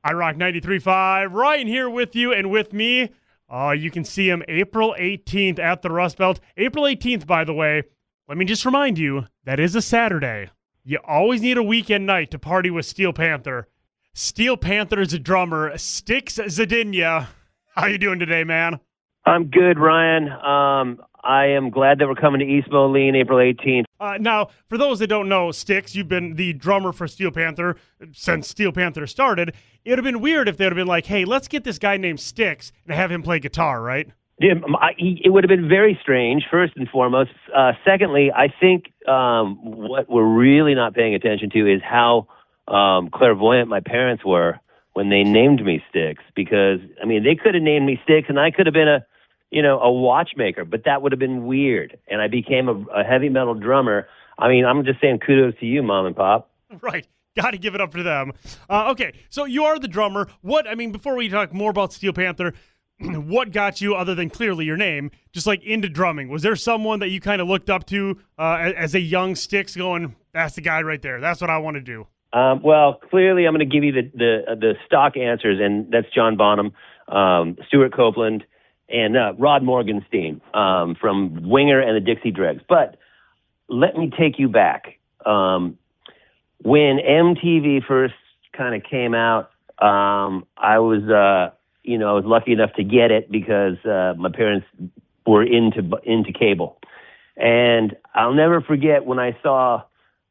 I Rock 93.5, Ryan here with you and with me. You can see him April 18th at the Rust Belt. April 18th, by the way, let me just remind you, that is a Saturday. You always need a weekend night to party with Steel Panther. Steel Panther's drummer, Stix Zadinia. How you doing today, man? I'm good, Ryan. I am glad that we're coming to East Moline April 18th. Now, for those that don't know, Stix, you've been the drummer for Steel Panther since Steel Panther started. It would have been weird if they would have been like, hey, let's get this guy named Stix and have him play guitar, right? Yeah, it would have been very strange, first and foremost. Secondly, I think what we're really not paying attention to is how clairvoyant my parents were when they named me Stix. Because, I mean, they could have named me Stix, and I could have been a watchmaker, but that would have been weird. And I became a heavy metal drummer. I mean, I'm just saying kudos to you, Mom and Pop. Right. Got to give it up to them. Okay, so you are the drummer. Before we talk more about Steel Panther, what got you, other than clearly your name, just like into drumming? Was there someone that you kind of looked up to as a young Stix going, that's the guy right there, that's what I want to do? Well, clearly I'm going to give you the stock answers, and that's John Bonham, Stuart Copeland, and Rod Morgenstein from Winger and the Dixie Dregs. But let me take you back. When MTV first kind of came out, I was lucky enough to get it because my parents were into cable. And I'll never forget when I saw,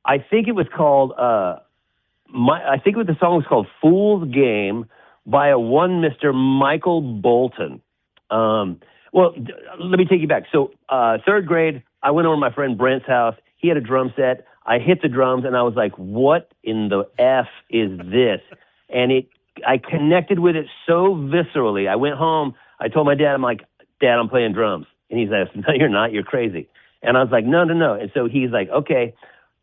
I think it was called, the song was called Fool's Game by a one Mr. Michael Bolton. Let me take you back. So, third grade, I went over to my friend Brent's house. He had a drum set. I hit the drums and I was like, what in the F is this? And I connected with it so viscerally. I went home. I told my dad, I'm like, Dad, I'm playing drums. And he's like, no, you're not. You're crazy. And I was like, no. And so he's like, okay,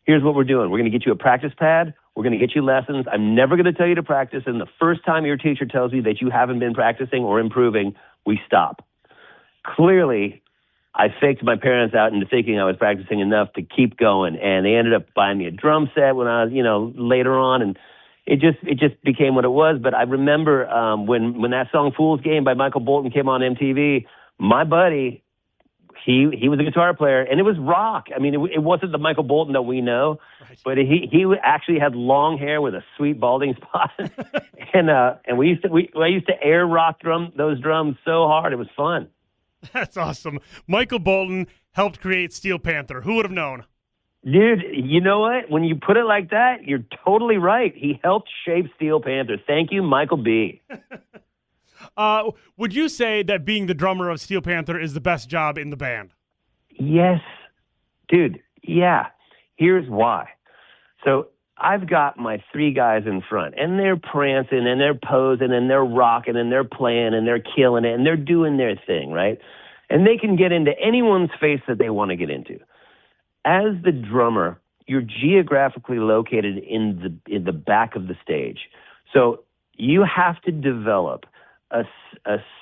here's what we're doing. We're going to get you a practice pad. We're going to get you lessons. I'm never going to tell you to practice. And the first time your teacher tells you that you haven't been practicing or improving, we stop. Clearly, I faked my parents out into thinking I was practicing enough to keep going. And they ended up buying me a drum set when I was, later on. And it just became what it was. But I remember when that song Fool's Game by Michael Bolton came on MTV, my buddy, he was a guitar player, and it was rock. I mean, it wasn't the Michael Bolton that we know, right. But he actually had long hair with a sweet balding spot, and I used to air rock those drums so hard. It was fun. That's awesome. Michael Bolton helped create Steel Panther. Who would have known? Dude, you know what? When you put it like that, you're totally right. He helped shape Steel Panther. Thank you, Michael B. Would you say that being the drummer of Steel Panther is the best job in the band? Yes. Dude, yeah. Here's why. So I've got my three guys in front, and they're prancing, and they're posing, and they're rocking, and they're playing, and they're killing it, and they're doing their thing, right? And they can get into anyone's face that they want to get into. As the drummer, you're geographically located in the back of the stage. So you have to develop a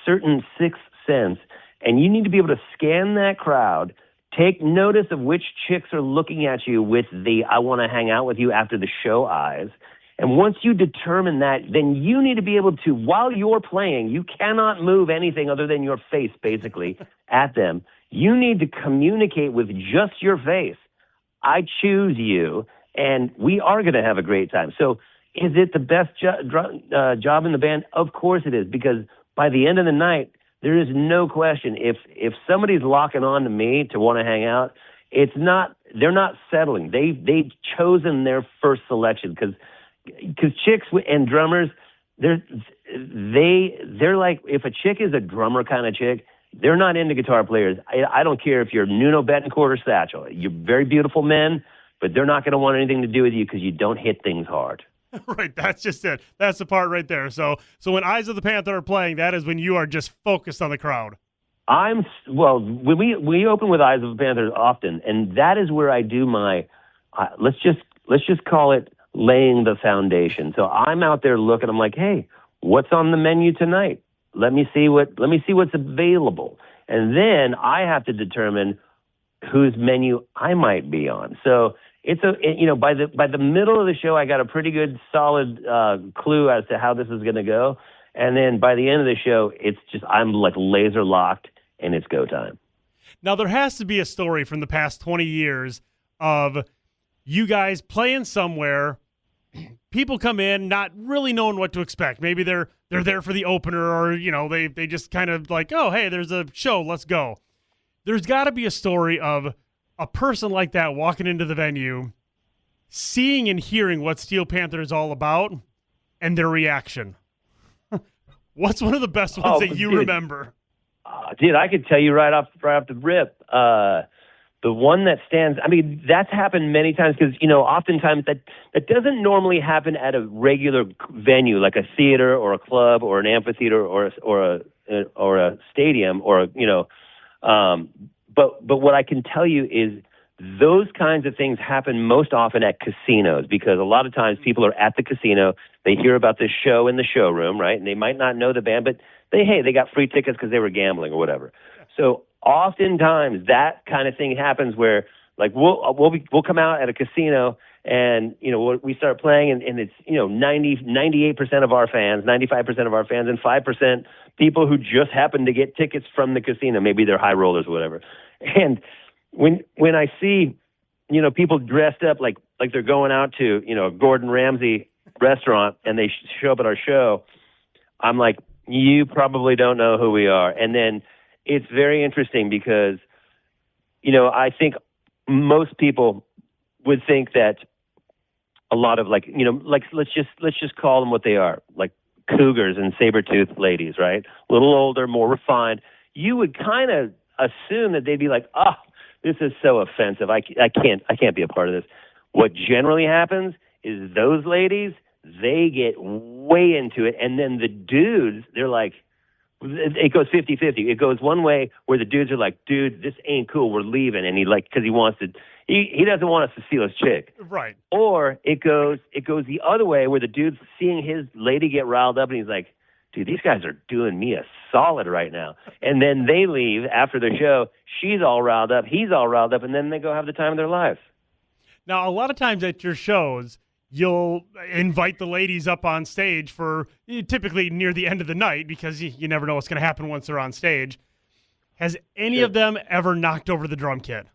certain sixth sense, and you need to be able to scan that crowd, take notice of which chicks are looking at you with the I want to hang out with you after the show eyes. And once you determine that, then you need to be able to, while you're playing, you cannot move anything other than your face, basically, at them. You need to communicate with just your face. I choose you, and we are going to have a great time. So is it the best job in the band? Of course it is, because by the end of the night, there is no question. If somebody's locking on to me to want to hang out, they're not settling. They've chosen their first selection, because chicks and drummers, they're like, if a chick is a drummer kind of chick, they're not into guitar players. I don't care if you're Nuno Bettencourt or Satchel. You're very beautiful men, but they're not going to want anything to do with you because you don't hit things hard. Right, that's just it. That's the part right there. So when Eyes of the Panther are playing, that is when you are just focused on the crowd. When we open with Eyes of the Panther often, and that is where I do my let's just call it laying the foundation. So I'm out there looking. I'm like, hey, what's on the menu tonight? Let me see what's available, and then I have to determine whose menu I might be on. So by the middle of the show, I got a pretty good solid clue as to how this is going to go. And then by the end of the show, it's just, I'm like laser locked and it's go time. Now, there has to be a story from the past 20 years of you guys playing somewhere, people come in not really knowing what to expect. Maybe they're there for the opener, or, they just kind of like, oh, hey, there's a show, let's go. There's got to be a story of a person like that walking into the venue, seeing and hearing what Steel Panther is all about, and their reaction. What's one of the best ones that you remember? Dude, I could tell you right off the rip. The one that stands, that's happened many times because, oftentimes that doesn't normally happen at a regular venue like a theater or a club or an amphitheater or a stadium but what I can tell you is those kinds of things happen most often at casinos, because a lot of times people are at the casino, they hear about this show in the showroom, right? And they might not know the band, but they got free tickets because they were gambling or whatever. So oftentimes that kind of thing happens where, like, we'll come out at a casino and, we start playing and it's, 98% of our fans, 95% of our fans, and 5% people who just happen to get tickets from the casino. Maybe they're high rollers or whatever. And when I see, people dressed up like they're going out to, a Gordon Ramsay restaurant and they show up at our show, I'm like, you probably don't know who we are. And then it's very interesting because, I think most people would think that a lot of let's just call them what they are, like cougars and saber-toothed ladies, right? A little older, more refined. You would kind of assume that they'd be like, oh, this is so offensive. I can't be a part of this. What generally happens is those ladies, they get way into it. And then the dudes, they're like, it goes 50-50. It goes one way where the dudes are like, dude, this ain't cool, we're leaving. And because he wants to, he doesn't want us to steal his chick. Right. Or it goes the other way where the dude's seeing his lady get riled up and he's like, dude, these guys are doing me a solid right now. And then they leave after the show. She's all riled up, he's all riled up, and then they go have the time of their life. Now, a lot of times at your shows, you'll invite the ladies up on stage for typically near the end of the night, because you never know what's going to happen once they're on stage. Has any of them ever knocked over the drum kit?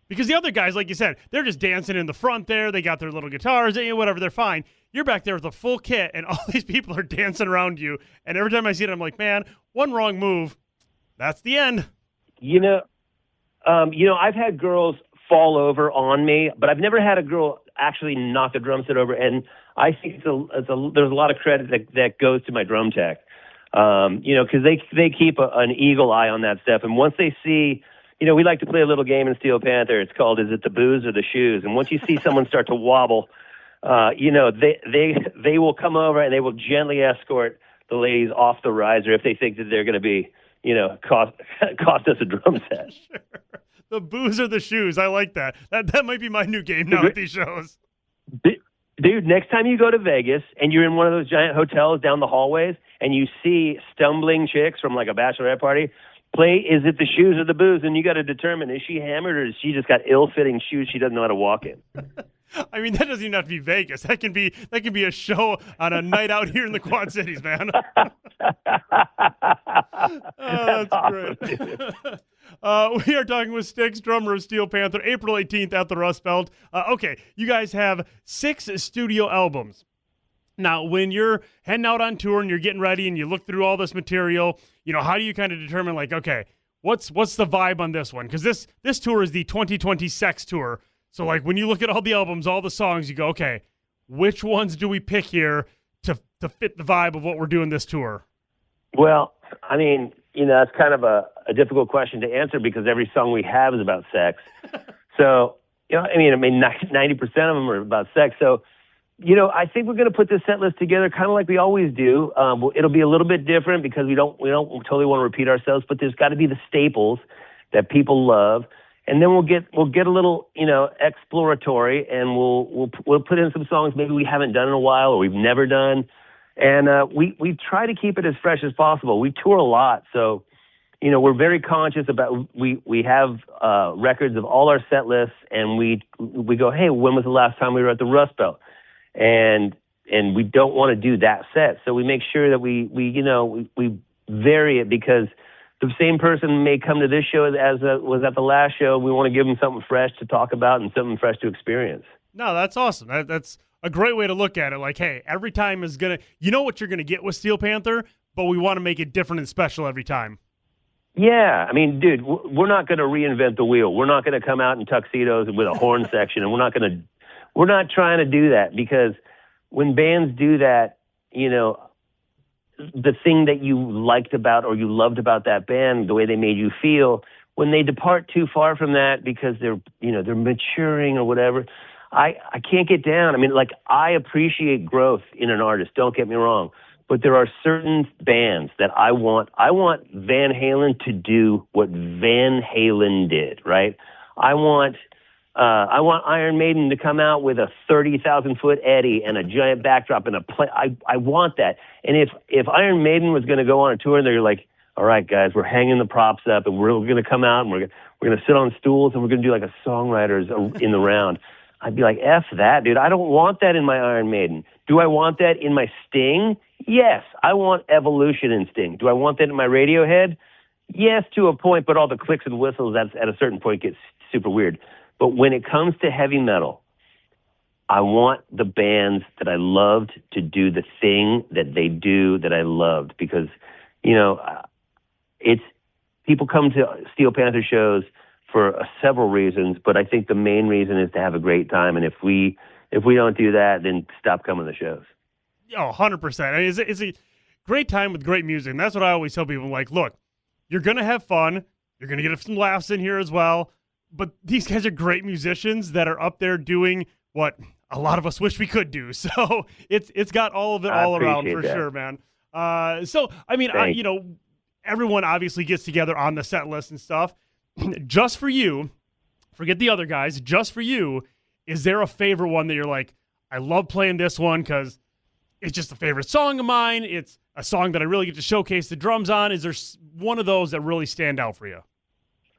Because the other guys, like you said, they're just dancing in the front there. They got their little guitars, whatever, they're fine. You're back there with a full kit, and all these people are dancing around you. And every time I see it, I'm like, man, one wrong move, that's the end. I've had girls fall over on me, but I've never had a girl actually knock the drum set over. And I think there's a lot of credit that goes to my drum tech, because they keep an eagle eye on that stuff. And once they see, we like to play a little game in Steel Panther. It's called, is it the booze or the shoes? And once you see someone start to wobble, they will come over and they will gently escort the ladies off the riser if they think that they're going to be, cost us a drum set. Sure. The booze or the shoes. I like that. That might be my new game now at these shows. Dude, next time you go to Vegas and you're in one of those giant hotels down the hallways and you see stumbling chicks from like a bachelorette party, play is it the shoes or the booze? And you got to determine, is she hammered or is she just got ill-fitting shoes she doesn't know how to walk in? I mean, that doesn't even have to be Vegas. That can be a show on a night out here in the Quad Cities, man. That's awesome, great. We are talking with Stix, drummer of Steel Panther, April 18th at the Rust Belt. Okay, you guys have 6 studio albums. Now, when you're heading out on tour and you're getting ready and you look through all this material, how do you kind of determine, like, okay, what's the vibe on this one? Because this tour is the 2020 Sex Tour. So, like, when you look at all the albums, all the songs, you go, okay, which ones do we pick here to fit the vibe of what we're doing this tour? Well, I mean, that's kind of a difficult question to answer because every song we have is about sex. So, 90% of them are about sex. So, I think we're going to put this set list together kind of like we always do. It'll be a little bit different because we don't totally want to repeat ourselves, but there's got to be the staples that people love. And then we'll get a little, exploratory, and we'll put in some songs maybe we haven't done in a while or we've never done. And we try to keep it as fresh as possible. We tour a lot, so, we're very conscious about, we have records of all our set lists, and we go, hey, when was the last time we were at the Rust Belt? And we don't want to do that set. So we make sure that we vary it, because the same person may come to this show as was at the last show. We want to give them something fresh to talk about and something fresh to experience. No, that's awesome. That's a great way to look at it. Like, hey, every time is going to, you know what you're going to get with Steel Panther, but we want to make it different and special every time. Yeah. I mean, dude, we're not going to reinvent the wheel. We're not going to come out in tuxedos with a horn section, and we're not trying to do that, because when bands do that, the thing that you liked about or you loved about that band, the way they made you feel, when they depart too far from that because they're maturing or whatever, I can't get down. I mean, like, I appreciate growth in an artist, don't get me wrong, but there are certain bands that I want Van Halen to do what Van Halen did, right? I want Iron Maiden to come out with a 30,000-foot Eddie and a giant backdrop and a play. I want that. And if Iron Maiden was going to go on a tour and they're like, all right, guys, we're hanging the props up and we're going to come out and we're going to sit on stools and we're going to do like a songwriters in the round, I'd be like, F that, dude. I don't want that in my Iron Maiden. Do I want that in my Sting? Yes, I want evolution in Sting. Do I want that in my Radiohead? Yes, to a point, but all the clicks and whistles at a certain point gets super weird. But when it comes to heavy metal, I want the bands that I loved to do the thing that they do that I loved, because, it's people come to Steel Panther shows for several reasons, but I think the main reason is to have a great time. And if we don't do that, then stop coming to the shows. Oh, 100%. I mean, it's a great time with great music. And that's what I always tell people. Like, look, you're going to have fun. You're going to get some laughs in here as well. But these guys are great musicians that are up there doing what a lot of us wish we could do. So it's got all of it all around for sure, man. So, I mean, everyone obviously gets together on the set list and stuff. Just for you, forget the other guys, just for you, is there a favorite one that you're like, I love playing this one because it's just a favorite song of mine. It's a song that I really get to showcase the drums on. Is there one of those that really stand out for you?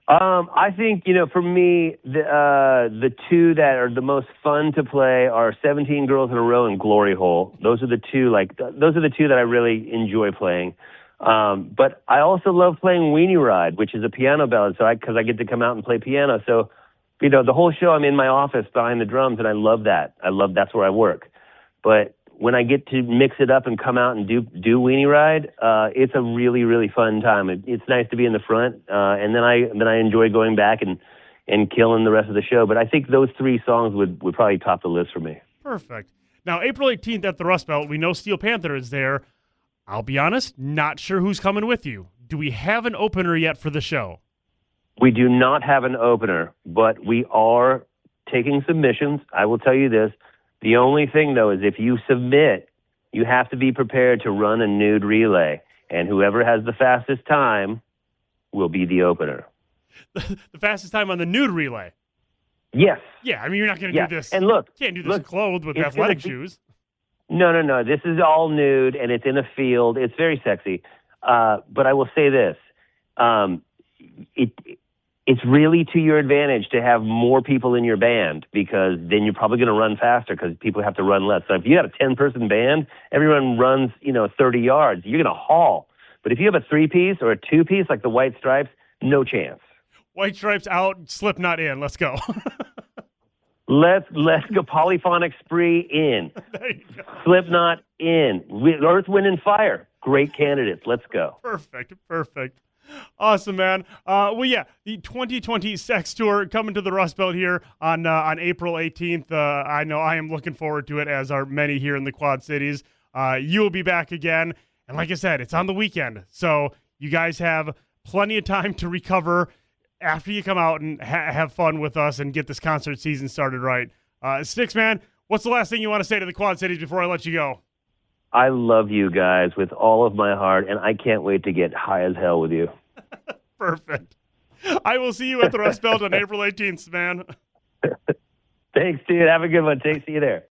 I think, for me, the two that are the most fun to play are 17 Girls in a Row and Glory Hole. Those are the two that I really enjoy playing. But I also love playing Weenie Ride, which is a piano ballad, because I get to come out and play piano. So, the whole show I'm in my office behind the drums, and I love that. That's where I work. But when I get to mix it up and come out and do Weenie Ride, it's a really, really fun time. It's nice to be in the front, and then I enjoy going back and killing the rest of the show. But I think those three songs would probably top the list for me. Perfect. Now, April 18th at the Rust Belt, we know Steel Panther is there. I'll be honest, not sure who's coming with you. Do we have an opener yet for the show? We do not have an opener, but we are taking submissions. I will tell you this. The only thing, though, is if you submit, you have to be prepared to run a nude relay, and whoever has the fastest time will be the opener. The fastest time on the nude relay? Yes. Yeah, I mean, you're not going to do this. And look. You can't do this clothed with athletic shoes. No. This is all nude, and it's in a field. It's very sexy. But I will say this. It's really to your advantage to have more people in your band, because then you're probably going to run faster because people have to run less. So if you have a 10-person band, everyone runs, 30 yards. You're going to haul. But if you have a 3-piece or a 2-piece like the White Stripes, no chance. White Stripes out, Slipknot in. Let's go. Let's go polyphonic spree in. Slipknot in. Earth, Wind, and Fire. Great candidates. Let's go. Perfect. Awesome, man. The 2020 Sex Tour coming to the Rust Belt here on April 18th. I know I am looking forward to it, as are many here in the Quad Cities. You will be back again. And like I said, it's on the weekend. So you guys have plenty of time to recover after you come out and have fun with us and get this concert season started right. Stix, man, what's the last thing you want to say to the Quad Cities before I let you go? I love you guys with all of my heart, and I can't wait to get high as hell with you. Perfect. I will see you at the Rust Belt on April 18th, man. Thanks, dude. Have a good one. See you there.